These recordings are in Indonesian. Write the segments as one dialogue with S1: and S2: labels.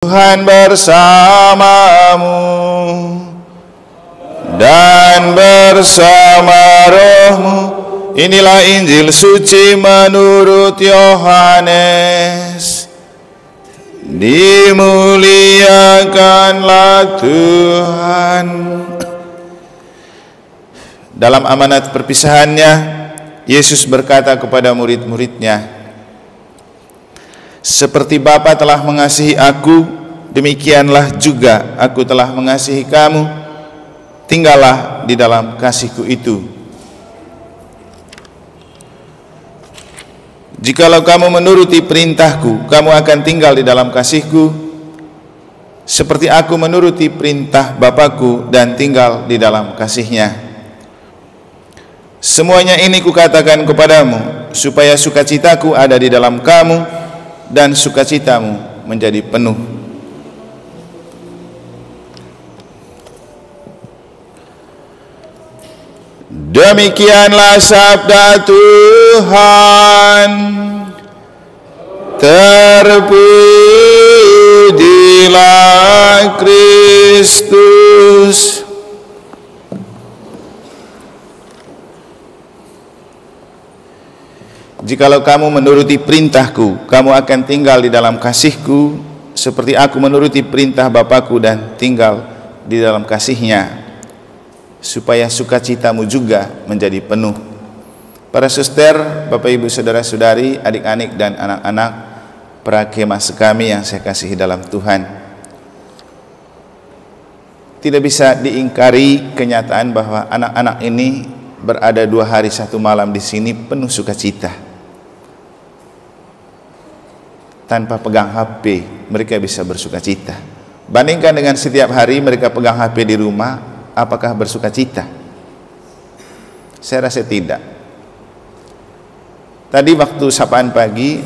S1: Tuhan bersamamu dan bersama rohmu. Inilah Injil suci menurut Yohanes. Dimuliakanlah Tuhan. Dalam amanat perpisahannya, Yesus berkata kepada murid-muridnya, seperti Bapa telah mengasihi aku, demikianlah juga aku telah mengasihi kamu. Tinggallah di dalam kasihku itu. Jikalau kamu menuruti perintahku, kamu akan tinggal di dalam kasihku, seperti aku menuruti perintah Bapakku dan tinggal di dalam kasihnya. Semuanya ini kukatakan kepadamu, supaya sukacitaku ada di dalam kamu, dan sukacitamu menjadi penuh. Demikianlah sabda Tuhan. Terpujilah Kristus. Jikalau kamu menuruti perintahku, kamu akan tinggal di dalam kasihku, seperti aku menuruti perintah Bapakku dan tinggal di dalam kasihnya, supaya sukacitamu juga menjadi penuh. Para suster, Bapak Ibu Saudara-saudari, adik-adik dan anak-anak prakema sekami yang saya kasihi dalam Tuhan, tidak bisa diingkari kenyataan bahwa anak-anak ini berada 2 hari 1 malam di sini penuh sukacita. Tanpa pegang HP, mereka bisa bersukacita. Bandingkan dengan setiap hari mereka pegang HP di rumah, apakah bersukacita? Saya rasa tidak. Tadi waktu sapaan pagi,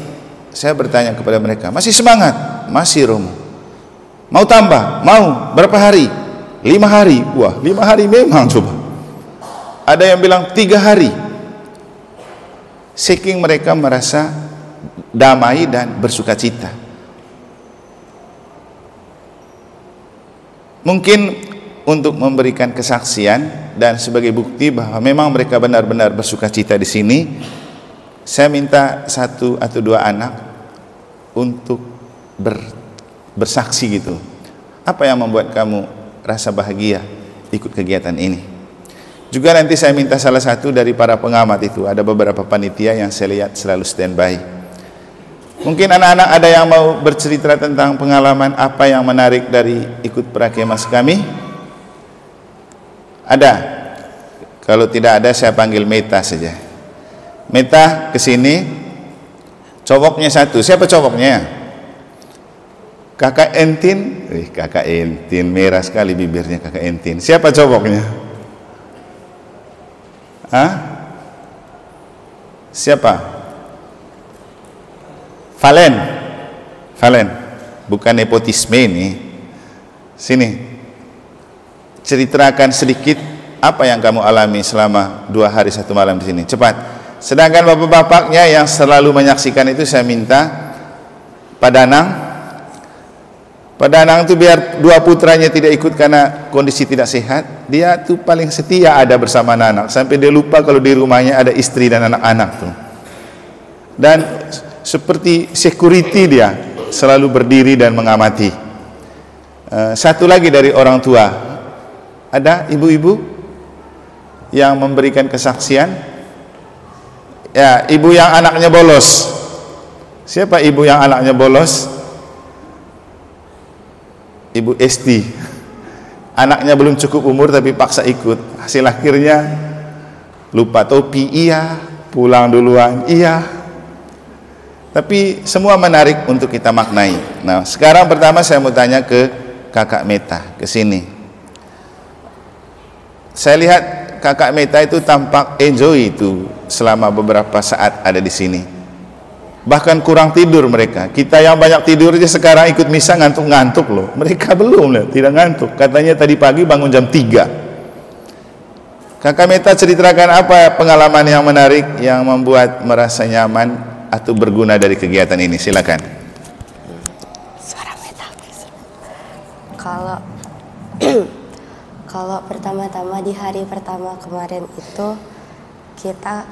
S1: saya bertanya kepada mereka, masih semangat? Masih, Romo. Mau tambah? Mau. Berapa hari? 5 hari. Wah, 5 hari memang coba. Ada yang bilang 3 hari. Saking mereka merasa damai dan bersukacita. Mungkin untuk memberikan kesaksian dan sebagai bukti bahwa memang mereka benar-benar bersukacita di sini, saya minta 1 atau 2 anak untuk bersaksi gitu. Apa yang membuat kamu rasa bahagia ikut kegiatan ini? Juga nanti saya minta salah satu dari para pengamat itu, ada beberapa panitia yang saya lihat selalu standby. Mungkin anak-anak ada yang mau bercerita tentang pengalaman apa yang menarik dari ikut prakemas kami? Ada? Kalau tidak ada saya panggil Meta saja. Meta kesini. Cowoknya 1. Siapa cowoknya? Kakak Entin. Kakak Entin, merah sekali bibirnya Kakak Entin. Siapa cowoknya? Hah? Siapa? Valen, bukan nepotisme ini. Sini, ceritakan sedikit apa yang kamu alami selama 2 hari 1 malam di sini. Cepat. Sedangkan bapak-bapaknya yang selalu menyaksikan itu saya minta Pak Danang itu biar 2 putranya tidak ikut karena kondisi tidak sehat. Dia tuh paling setia ada bersama anak, sampai dia lupa kalau di rumahnya ada istri dan anak-anak tuh. Dan seperti security dia selalu berdiri dan mengamati. 1 lagi dari orang tua, ada ibu-ibu yang memberikan kesaksian. Ya, ibu yang anaknya bolos. Siapa ibu yang anaknya bolos? Ibu Esti. Anaknya belum cukup umur tapi paksa ikut. Hasil akhirnya lupa topi, iya. Pulang duluan, iya. Tapi semua menarik untuk kita maknai. Nah, sekarang pertama saya mau tanya ke Kakak Meta, ke sini. Saya lihat Kakak Meta itu tampak enjoy itu selama beberapa saat ada di sini. Bahkan kurang tidur mereka. Kita yang banyak tidur aja sekarang ikut misa ngantuk-ngantuk loh. Mereka belum loh, tidak ngantuk. Katanya tadi pagi bangun jam 3. Kakak Meta ceritakan apa pengalaman yang menarik yang membuat merasa nyaman atau berguna dari kegiatan ini? Silakan.
S2: Suara Meta. Kalau kalau pertama-tama di hari pertama kemarin itu kita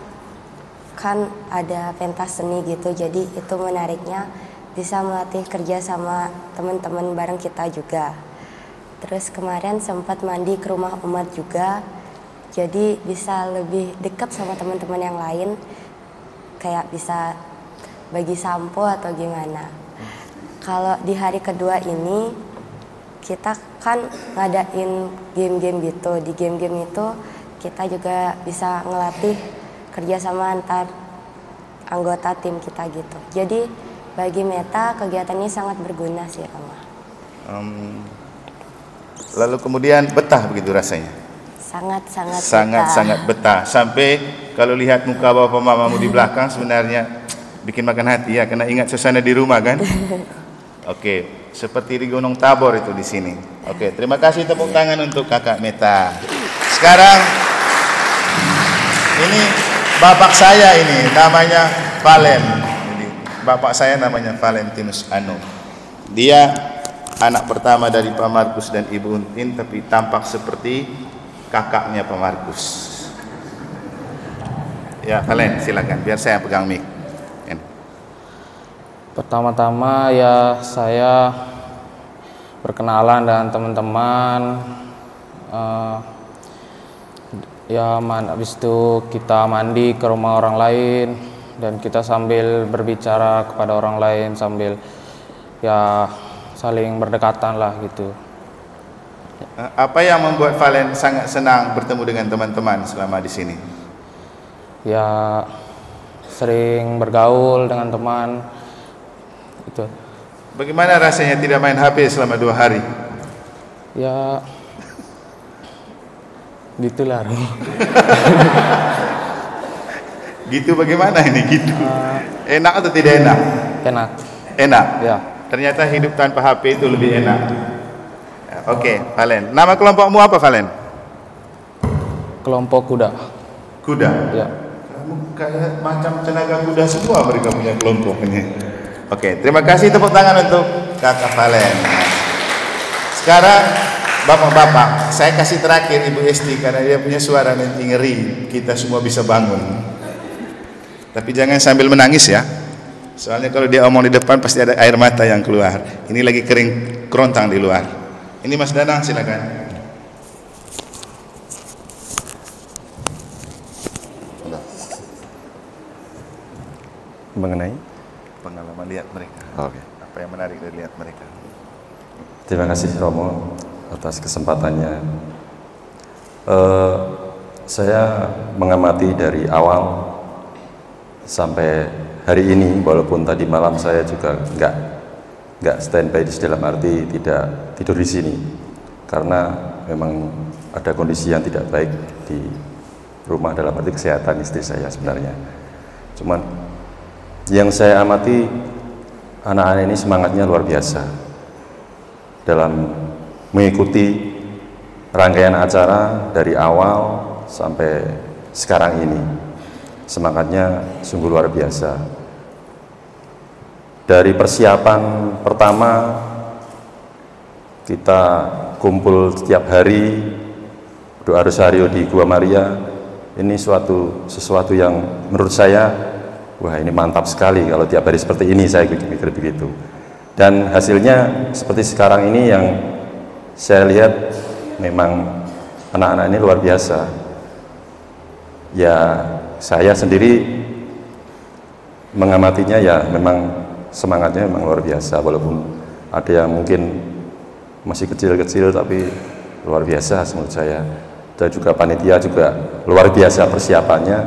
S2: kan ada pentas seni gitu, jadi itu menariknya bisa melatih kerja sama teman-teman bareng kita juga. Terus kemarin sempat mandi ke rumah umat juga, jadi bisa lebih dekat sama teman-teman yang lain, kayak bisa bagi sampo atau gimana. Kalau di hari kedua ini kita kan ngadain game-game gitu. Di game-game itu kita juga bisa ngelatih kerjasama antar anggota tim kita gitu. Jadi bagi Meta kegiatan ini sangat berguna sih, Rama.
S1: Lalu kemudian betah begitu rasanya?
S2: Sangat
S1: betah. Sampai kalau lihat muka bapak mamamu di belakang sebenarnya bikin makan hati ya, karena ingat suasana di rumah kan? Oke, seperti di Gunung Tabor itu di sini. Oke, terima kasih, tepuk tangan untuk kakak Meta. Sekarang ini bapak saya ini namanya Valen. Jadi bapak saya namanya Valentinus Anu. Dia anak pertama dari Pak Markus dan Ibu Untin, tapi tampak seperti kakaknya Pak Markus. Ya, Valen, silakan. Biar saya pegang mic.
S3: Pertama-tama ya saya berkenalan dengan teman-teman. Habis itu kita mandi ke rumah orang lain dan kita sambil berbicara kepada orang lain sambil ya saling berdekatan lah gitu.
S1: Apa yang membuat Valen sangat senang bertemu dengan teman-teman selama di sini?
S3: Ya sering bergaul dengan teman. Itu.
S1: Bagaimana rasanya tidak main HP selama 2 hari?
S3: Ya gitulah.
S1: Gitu bagaimana ini gitu? Enak atau tidak enak? Enak.
S3: Ya.
S1: Ternyata hidup tanpa HP itu lebih enak. Ya, Oke, Valen. Nama kelompokmu apa, Valen?
S3: Kelompok kuda.
S1: Kuda.
S3: Ya.
S1: Kamu kayak macam tenaga kuda semua mereka punya kelompok ini. Oke, terima kasih, tepuk tangan untuk kakak Valen. Sekarang bapak-bapak, saya kasih terakhir Ibu Esti karena dia punya suara nanti ngeri, kita semua bisa bangun. Tapi jangan sambil menangis ya. Soalnya kalau dia omong di depan pasti ada air mata yang keluar. Ini lagi kering kerontang di luar. Ini Mas Danang, silakan.
S4: Mengenai
S1: pengalaman lihat mereka.
S4: Oke.
S1: Apa yang menarik dari lihat mereka?
S4: Terima kasih Romo atas kesempatannya. Saya mengamati dari awal sampai hari ini, walaupun tadi malam saya juga nggak standby di dalam arti tidak tidur di sini, karena memang ada kondisi yang tidak baik di rumah dalam arti kesehatan istri saya sebenarnya. Cuman yang saya amati, anak-anak ini semangatnya luar biasa dalam mengikuti rangkaian acara dari awal sampai sekarang ini. Semangatnya sungguh luar biasa. Dari persiapan pertama kita kumpul setiap hari doa rosario di Gua Maria, ini sesuatu yang menurut saya, wah ini mantap sekali kalau tiap hari seperti ini, saya pikir begitu. Dan hasilnya seperti sekarang ini yang saya lihat memang anak-anak ini luar biasa. Ya saya sendiri mengamatinya ya memang semangatnya memang luar biasa, walaupun ada yang mungkin masih kecil-kecil tapi luar biasa menurut saya. Dan juga panitia juga luar biasa persiapannya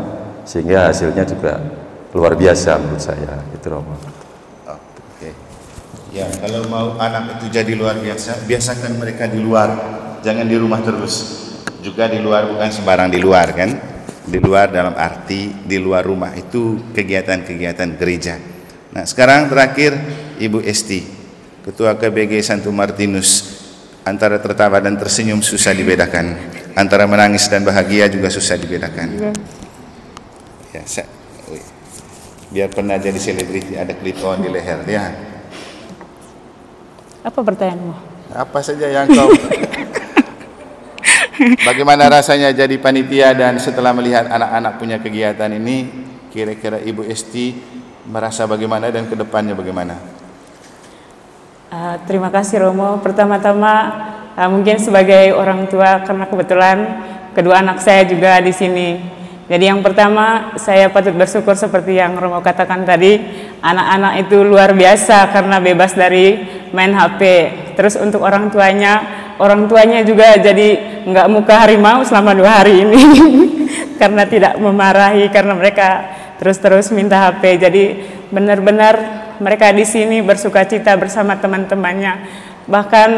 S4: sehingga hasilnya juga luar biasa menurut saya. Itu Romo.
S1: Oke. Ya, kalau mau anak itu jadi luar biasa, biasakan mereka di luar, jangan di rumah terus. Juga di luar, bukan sembarang di luar kan? Di luar dalam arti di luar rumah itu kegiatan-kegiatan gereja. Nah, sekarang terakhir Ibu Esti, Ketua KBG Santo Martinus. Antara tertawa dan tersenyum susah dibedakan, antara menangis dan bahagia juga susah dibedakan. Ya, biar pernah jadi selebriti ada clip-on di leher ya.
S5: Apa pertanyaanmu?
S1: Apa saja yang kau bagaimana rasanya jadi panitia, dan setelah melihat anak-anak punya kegiatan ini, kira-kira Ibu Esti merasa bagaimana dan kedepannya bagaimana?
S5: Terima kasih Romo. Pertama-tama mungkin sebagai orang tua, karena kebetulan kedua anak saya juga di sini. Jadi yang pertama, saya patut bersyukur seperti yang Romo katakan tadi, anak-anak itu luar biasa karena bebas dari main HP. Terus untuk orang tuanya juga jadi nggak muka harimau selama 2 hari ini karena tidak memarahi, karena mereka terus-terus minta HP. Jadi benar-benar mereka di sini bersukacita bersama teman-temannya. Bahkan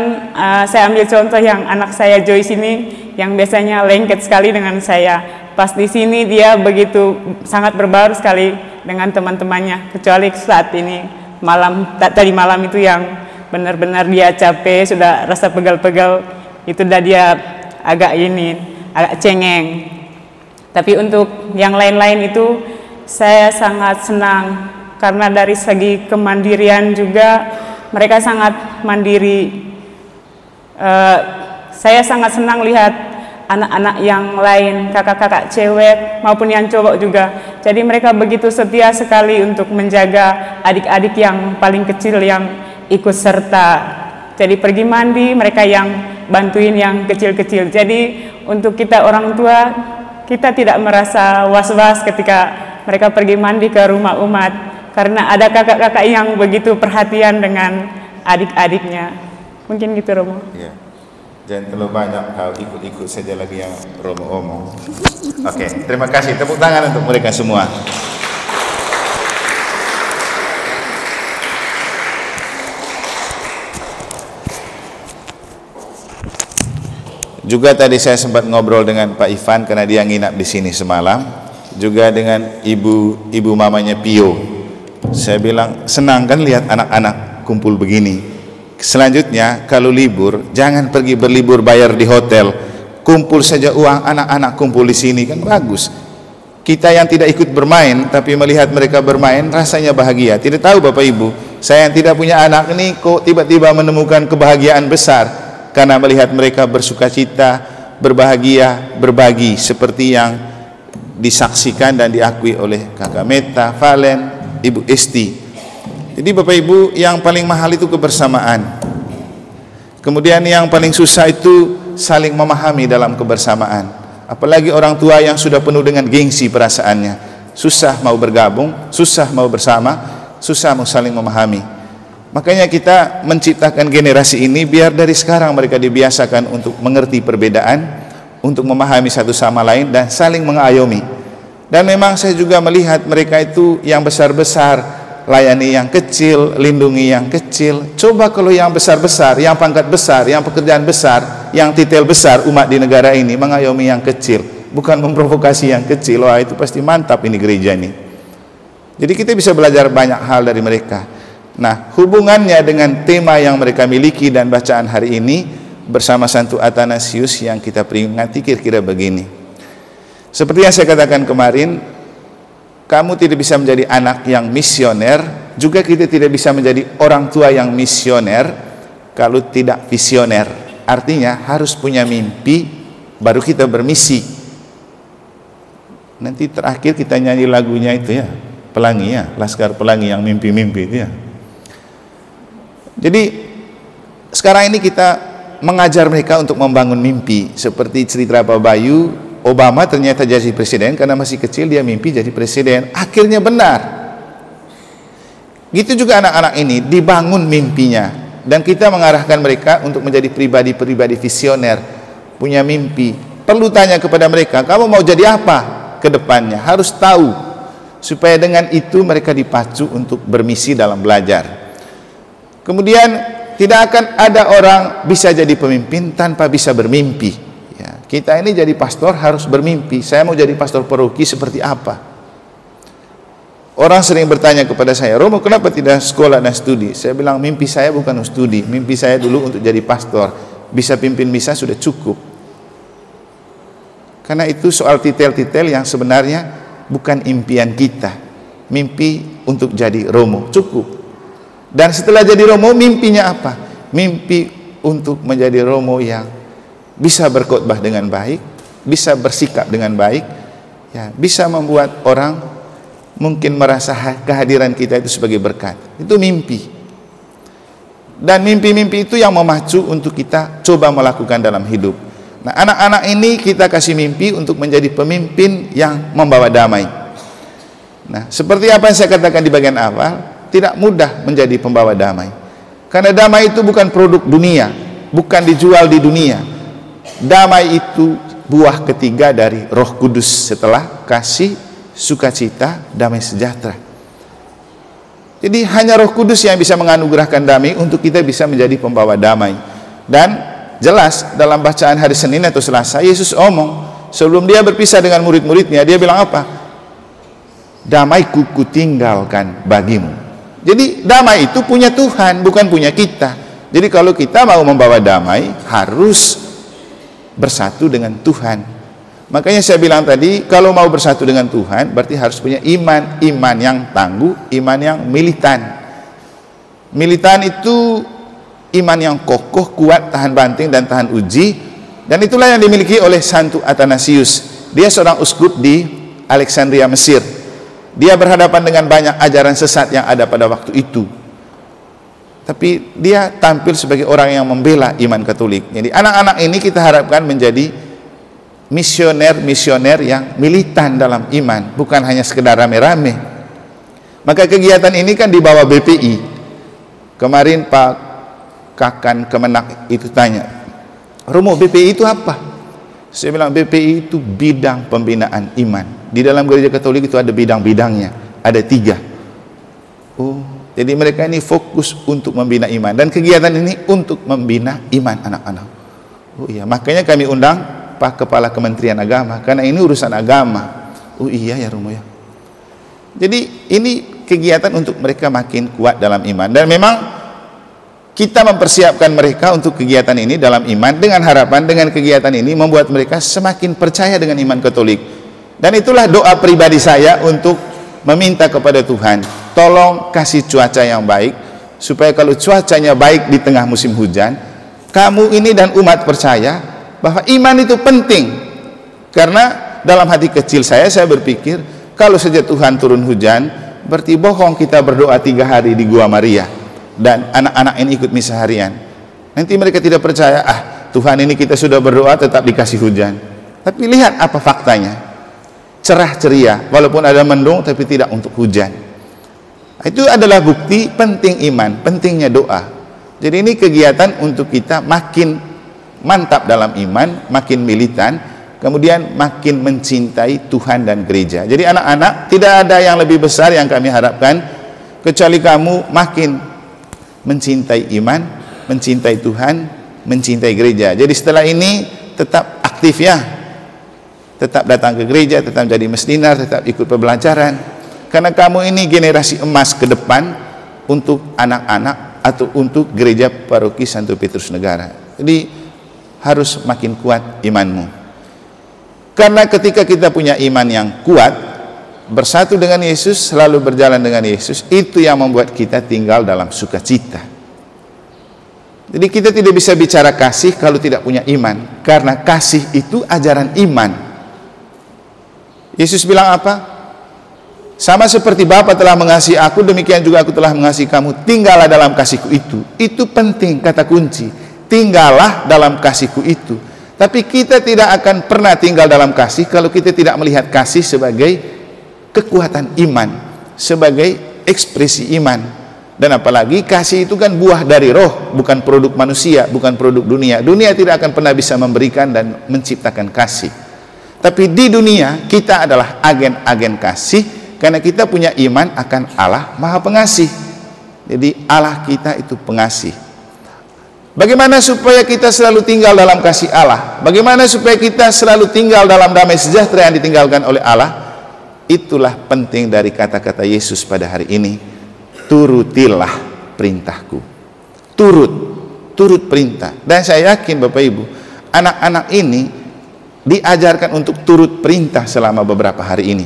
S5: saya ambil contoh yang anak saya Joyce ini, yang biasanya lengket sekali dengan saya. Pas di sini dia begitu sangat berbaur sekali dengan teman-temannya, kecuali saat ini tadi malam itu yang benar-benar dia capek, sudah rasa pegal-pegal, itu dah dia agak cengeng. Tapi untuk yang lain-lain itu saya sangat senang, karena dari segi kemandirian juga mereka sangat mandiri. Saya sangat senang lihat anak-anak yang lain, kakak-kakak cewek maupun yang cowok juga. Jadi mereka begitu setia sekali untuk menjaga adik-adik yang paling kecil yang ikut serta. Jadi pergi mandi, mereka yang bantuin yang kecil-kecil. Jadi untuk kita orang tua, kita tidak merasa was-was ketika mereka pergi mandi ke rumah umat, karena ada kakak-kakak yang begitu perhatian dengan adik-adiknya. Mungkin gitu Romo.
S1: Ya. Jangan terlalu banyak kau ikut-ikut saja lagi yang Romo omong. Oke, terima kasih. Tepuk tangan untuk mereka semua. Juga tadi saya sempat ngobrol dengan Pak Ivan karena dia nginap di sini semalam. Juga dengan ibu mamanya Pio. Saya bilang senang kan lihat anak-anak kumpul begini. Selanjutnya kalau libur, jangan pergi berlibur bayar di hotel, kumpul saja uang, anak-anak kumpul di sini kan bagus. Kita yang tidak ikut bermain tapi melihat mereka bermain rasanya bahagia. Tidak tahu Bapak Ibu, saya yang tidak punya anak ini kok tiba-tiba menemukan kebahagiaan besar karena melihat mereka bersukacita, berbahagia, berbagi seperti yang disaksikan dan diakui oleh Kakak Meta, Valen, Ibu Esti. Jadi Bapak Ibu, yang paling mahal itu kebersamaan. Kemudian yang paling susah itu saling memahami dalam kebersamaan. Apalagi orang tua yang sudah penuh dengan gengsi perasaannya. Susah mau bergabung, susah mau bersama, susah mau saling memahami. Makanya kita menciptakan generasi ini biar dari sekarang mereka dibiasakan untuk mengerti perbedaan, untuk memahami satu sama lain dan saling mengayomi. Dan memang saya juga melihat mereka itu yang besar-besar, layani yang kecil, lindungi yang kecil. Coba kalau yang besar-besar, yang pangkat besar, yang pekerjaan besar, yang titel besar umat di negara ini mengayomi yang kecil, bukan memprovokasi yang kecil, wah itu pasti mantap ini gereja ini. Jadi kita bisa belajar banyak hal dari mereka. Nah, hubungannya dengan tema yang mereka miliki dan bacaan hari ini bersama Santo Athanasius yang kita peringati kira-kira begini. Seperti yang saya katakan kemarin, kamu tidak bisa menjadi anak yang misioner, juga kita tidak bisa menjadi orang tua yang misioner kalau tidak visioner. Artinya harus punya mimpi baru kita bermisi. Nanti terakhir kita nyanyi lagunya itu ya, Pelangi ya, Laskar Pelangi yang mimpi-mimpi itu ya. Jadi sekarang ini kita mengajar mereka untuk membangun mimpi. Seperti cerita Pak Bayu, Obama ternyata jadi presiden karena masih kecil dia mimpi jadi presiden, akhirnya benar. Gitu juga anak-anak ini dibangun mimpinya, dan kita mengarahkan mereka untuk menjadi pribadi-pribadi visioner, punya mimpi. Perlu tanya kepada mereka, kamu mau jadi apa ke depannya? Harus tahu, supaya dengan itu mereka dipacu untuk bermisi dalam belajar. Kemudian tidak akan ada orang bisa jadi pemimpin tanpa bisa bermimpi. Kita ini jadi pastor harus bermimpi. Saya mau jadi pastor paroki seperti apa? Orang sering bertanya kepada saya, Romo kenapa tidak sekolah dan studi? Saya bilang mimpi saya bukan studi. Mimpi saya dulu untuk jadi pastor. Bisa pimpin misa sudah cukup. Karena itu soal titel-titel yang sebenarnya bukan impian kita. Mimpi untuk jadi Romo cukup. Dan setelah jadi Romo mimpinya apa? Mimpi untuk menjadi Romo yang bisa berkhotbah dengan baik, bisa bersikap dengan baik, ya, bisa membuat orang mungkin merasa kehadiran kita itu sebagai berkat. Itu mimpi. Dan mimpi-mimpi itu yang memacu untuk kita coba melakukan dalam hidup. Nah, anak-anak ini kita kasih mimpi untuk menjadi pemimpin yang membawa damai. Nah, seperti apa yang saya katakan di bagian awal, tidak mudah menjadi pembawa damai. Karena damai itu bukan produk dunia, bukan dijual di dunia. Damai itu buah ketiga dari Roh Kudus setelah kasih, sukacita, damai sejahtera. Jadi hanya Roh Kudus yang bisa menganugerahkan damai untuk kita bisa menjadi pembawa damai. Dan jelas dalam bacaan hari Senin atau Selasa, Yesus omong sebelum dia berpisah dengan murid-muridnya, dia bilang apa? Damaiku kutinggalkan bagimu. Jadi damai itu punya Tuhan, bukan punya kita. Jadi kalau kita mau membawa damai, harus bersatu dengan Tuhan. Makanya saya bilang tadi, kalau mau bersatu dengan Tuhan, berarti harus punya iman. Iman yang tangguh, iman yang militan. Militan itu iman yang kokoh, kuat, tahan banting dan tahan uji. Dan itulah yang dimiliki oleh Santo Athanasius. Dia seorang uskup di Alexandria, Mesir. Dia berhadapan dengan banyak ajaran sesat yang ada pada waktu itu. Tapi dia tampil sebagai orang yang membela iman Katolik. Jadi anak-anak ini kita harapkan menjadi misioner-misioner yang militan dalam iman, bukan hanya sekedar rame-rame. Maka kegiatan ini kan di bawah BPI. Kemarin Pak Kakan Kemenak itu tanya, Romo, BPI itu apa? Saya bilang BPI itu bidang pembinaan iman. Di dalam gereja Katolik itu ada bidang-bidangnya, ada 3. Oh, jadi mereka ini fokus untuk membina iman, dan kegiatan ini untuk membina iman anak-anak. Oh iya, makanya kami undang Pak Kepala Kementerian Agama, karena ini urusan agama. Oh iya ya Romo ya. Jadi ini kegiatan untuk mereka makin kuat dalam iman, dan memang kita mempersiapkan mereka untuk kegiatan ini dalam iman, dengan harapan dengan kegiatan ini membuat mereka semakin percaya dengan iman Katolik. Dan itulah doa pribadi saya untuk meminta kepada Tuhan, tolong kasih cuaca yang baik, supaya kalau cuacanya baik di tengah musim hujan, kamu ini dan umat percaya bahwa iman itu penting. Karena dalam hati kecil saya berpikir, kalau saja Tuhan turun hujan, berarti bohong kita berdoa 3 hari di Gua Maria dan anak-anak ini ikut misa harian. Nanti mereka tidak percaya, Tuhan ini kita sudah berdoa tetap dikasih hujan. Tapi lihat apa faktanya, cerah ceria, walaupun ada mendung tapi tidak untuk hujan. Itu adalah bukti penting iman, pentingnya doa. Jadi ini kegiatan untuk kita makin mantap dalam iman, makin militan, kemudian makin mencintai Tuhan dan gereja. Jadi anak-anak, tidak ada yang lebih besar yang kami harapkan kecuali kamu makin mencintai iman, mencintai Tuhan, mencintai gereja. Jadi setelah ini tetap aktif ya, tetap datang ke gereja, tetap jadi mesdinar, tetap ikut pembelajaran, karena kamu ini generasi emas ke depan untuk anak-anak atau untuk gereja paroki Santo Petrus Negara. Jadi harus makin kuat imanmu, karena ketika kita punya iman yang kuat, bersatu dengan Yesus, selalu berjalan dengan Yesus, itu yang membuat kita tinggal dalam sukacita. Jadi kita tidak bisa bicara kasih kalau tidak punya iman, karena kasih itu ajaran iman. Yesus bilang apa? Sama seperti Bapa telah mengasihi aku, demikian juga aku telah mengasihi kamu. Tinggallah dalam kasihku itu. Itu penting, kata kunci. Tinggallah dalam kasihku itu. Tapi kita tidak akan pernah tinggal dalam kasih kalau kita tidak melihat kasih sebagai kekuatan iman, sebagai ekspresi iman. Dan apalagi kasih itu kan buah dari roh, bukan produk manusia, bukan produk dunia. Dunia tidak akan pernah bisa memberikan dan menciptakan kasih. Tapi di dunia kita adalah agen-agen kasih, karena kita punya iman akan Allah Maha Pengasih. Jadi Allah kita itu pengasih. Bagaimana supaya kita selalu tinggal dalam kasih Allah? Bagaimana supaya kita selalu tinggal dalam damai sejahtera yang ditinggalkan oleh Allah? Itulah penting dari kata-kata Yesus pada hari ini. Turutilah perintahku. Turut perintah. Dan saya yakin Bapak Ibu, anak-anak ini diajarkan untuk turut perintah selama beberapa hari ini.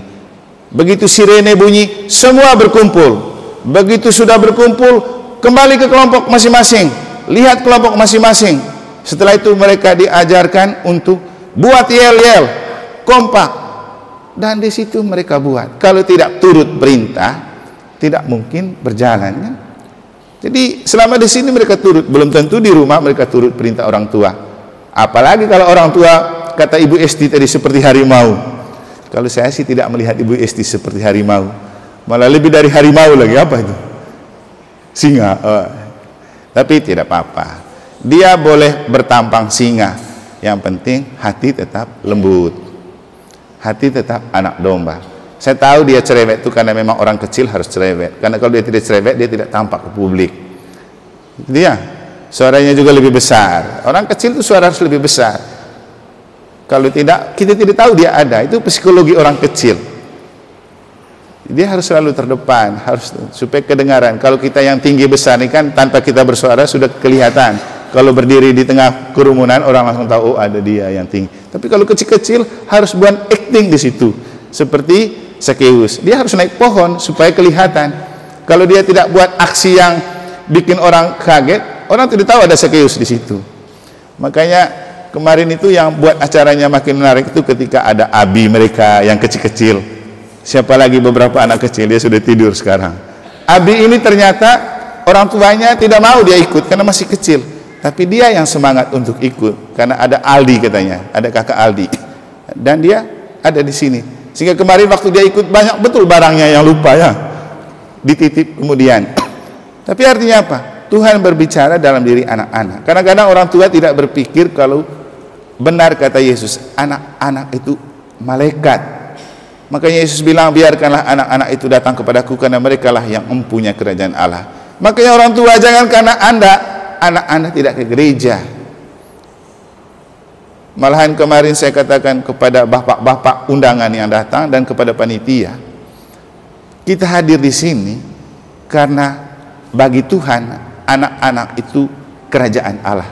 S1: Begitu sirene bunyi, semua berkumpul. Begitu sudah berkumpul, kembali ke kelompok masing-masing. lihat kelompok masing-masing. Setelah itu mereka diajarkan untuk buat yel-yel, kompak, dan di situ mereka buat. Kalau tidak turut perintah, tidak mungkin berjalan, kan? Jadi selama di sini mereka turut, belum tentu di rumah mereka turut perintah orang tua. Apalagi kalau orang tua, kata Ibu Esti tadi, seperti harimau. Kalau saya sih tidak melihat Ibu Esti seperti harimau, malah lebih dari harimau lagi. Apa itu? Singa. Tapi tidak apa-apa, dia boleh bertampang singa, yang penting hati tetap lembut, hati tetap anak domba. Saya tahu dia cerewet itu karena memang orang kecil harus cerewet, karena kalau dia tidak cerewet dia tidak tampak ke publik. Dia suaranya juga lebih besar, orang kecil itu suara harus lebih besar. Kalau tidak, kita tidak tahu dia ada. Itu psikologi orang kecil. Dia harus selalu terdepan, harus supaya kedengaran. Kalau kita yang tinggi besar ini kan tanpa kita bersuara sudah kelihatan. Kalau berdiri di tengah kerumunan orang langsung tahu, oh ada dia yang tinggi. Tapi kalau kecil-kecil harus buat acting di situ. Seperti Sakeus, dia harus naik pohon supaya kelihatan. Kalau dia tidak buat aksi yang bikin orang kaget, orang tidak tahu ada Sakeus di situ. Makanya kemarin itu yang buat acaranya makin menarik itu ketika ada abi mereka yang kecil-kecil. Siapa lagi beberapa anak kecil, dia sudah tidur sekarang. Abi ini ternyata orang tuanya tidak mau dia ikut karena masih kecil, tapi dia yang semangat untuk ikut karena ada Aldi katanya, ada kakak Aldi, dan dia ada di sini. Sehingga kemarin waktu dia ikut banyak betul barangnya yang lupa ya, dititip kemudian. Tapi artinya apa? Tuhan berbicara dalam diri anak-anak. Kadang-kadang orang tua tidak berpikir kalau benar kata Yesus, anak-anak itu malaikat. Makanya Yesus bilang, biarkanlah anak-anak itu datang kepadaku karena mereka lah yang mempunyai kerajaan Allah. Makanya orang tua jangan karena anak-anak tidak ke gereja. Malahan kemarin saya katakan kepada bapak-bapak undangan yang datang dan kepada panitia, kita hadir di sini karena bagi Tuhan anak-anak itu kerajaan Allah.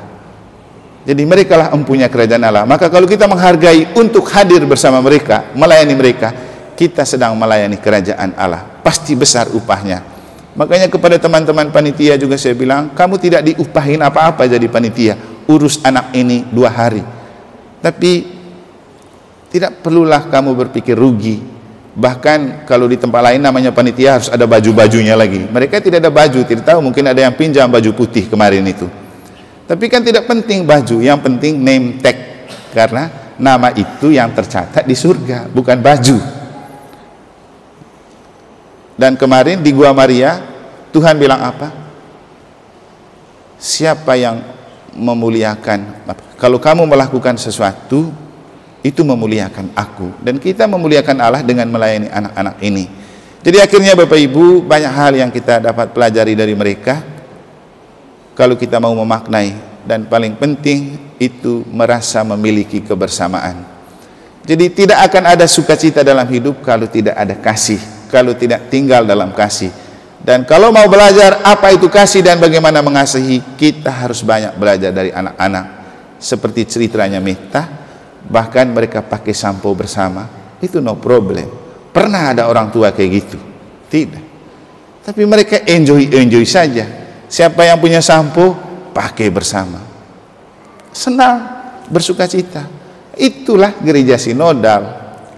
S1: Jadi mereka lah mempunyai kerajaan Allah. Maka kalau kita menghargai untuk hadir bersama mereka, melayani mereka, kita sedang melayani kerajaan Allah. Pasti besar upahnya. Makanya kepada teman-teman panitia juga saya bilang, kamu tidak diupahin apa-apa jadi panitia. Urus anak ini 2 hari. Tapi tidak perlulah kamu berpikir rugi. Bahkan kalau di tempat lain namanya panitia harus ada baju-bajunya lagi. Mereka tidak ada baju, tidak tahu, mungkin ada yang pinjam baju putih kemarin itu. Tapi kan tidak penting baju, yang penting name tag, karena nama itu yang tercatat di surga, bukan baju. Dan kemarin di Gua Maria, Tuhan bilang apa? Siapa yang memuliakan, kalau kamu melakukan sesuatu, itu memuliakan aku. Dan kita memuliakan Allah dengan melayani anak-anak ini. Jadi akhirnya Bapak Ibu, banyak hal yang kita dapat pelajari dari mereka kalau kita mau memaknai. Dan paling penting itu merasa memiliki kebersamaan. Jadi tidak akan ada sukacita dalam hidup kalau tidak ada kasih, kalau tidak tinggal dalam kasih. Dan kalau mau belajar apa itu kasih dan bagaimana mengasihi, kita harus banyak belajar dari anak-anak. Seperti ceritanya Miftah, bahkan mereka pakai sampo bersama, itu no problem. Pernah ada orang tua kayak gitu? Tidak. Tapi mereka enjoy saja. Siapa yang punya sampo, pakai bersama. Senang, bersukacita. Itulah gereja sinodal,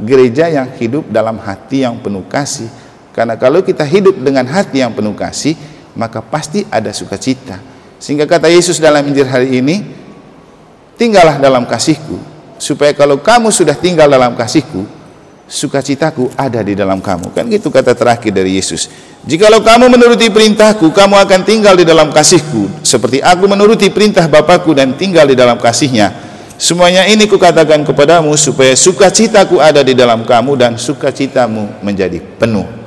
S1: gereja yang hidup dalam hati yang penuh kasih. Karena kalau kita hidup dengan hati yang penuh kasih, maka pasti ada sukacita. Sehingga kata Yesus dalam Injil hari ini, tinggallah dalam kasihku, supaya kalau kamu sudah tinggal dalam kasihku, sukacitaku ada di dalam kamu. Kan gitu kata terakhir dari Yesus. Jikalau kamu menuruti perintahku, kamu akan tinggal di dalam kasihku, seperti aku menuruti perintah Bapakku dan tinggal di dalam kasihnya. Semuanya ini kukatakan kepadamu supaya sukacitaku ada di dalam kamu dan sukacitamu menjadi penuh.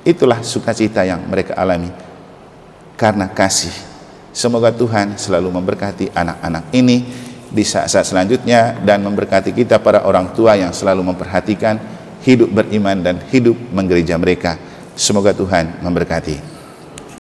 S1: Itulah sukacita yang mereka alami karena kasih. Semoga Tuhan selalu memberkati anak-anak ini di saat-saat selanjutnya dan memberkati kita para orang tua yang selalu memperhatikan hidup beriman dan hidup menggereja mereka. Semoga Tuhan memberkati.